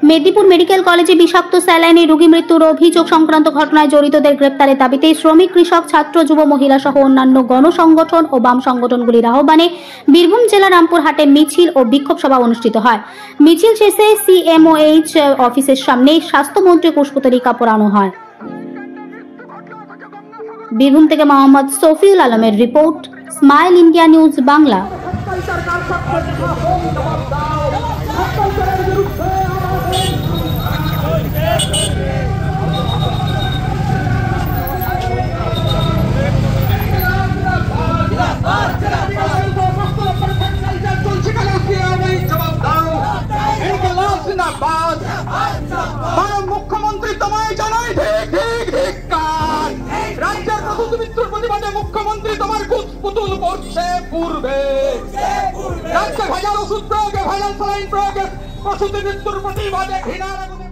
Medinipur medical কলেজে বিষাক্ত স্যালাইনে রোগী মৃত্যুর অভিযোগ সংক্রান্ত ঘটনায় জড়িতদের গ্রেপ্তারের দাবিতে শ্রমিক, কৃষক, ছাত্র, যুব, মহিলা সহ অন্যান্য গণসংগঠন ও বাম সংগঠনগুলির আহ্বানে বীরভূম জেলা রামপুরহাটে মিছিল ও বিক্ষোভ সভা অনুষ্ঠিত হয়। মিছিল শেষে সিএমওএইচ অফিসের সামনে স্বাস্থ্যমন্ত্রী পুষ্পতরিকা পরানো হয়। বীরভূম থেকে মোহাম্মদ সফিউল আলমের report, smile India news Bangla. মুখ্যমন্ত্রী তোমায় জানাই রাজ্যের প্রতিমৃত্যুর প্রতিবাদে মুখ্যমন্ত্রী তোমার পুতুল করছে পূর্বে রাজ্যে ভেজাল ওষুধ প্রয়োগে, ভেজাল স্যালাইন প্রয়োগে প্রসূতি মৃত্যুর প্রতিবাদে ঘৃণার আগুনে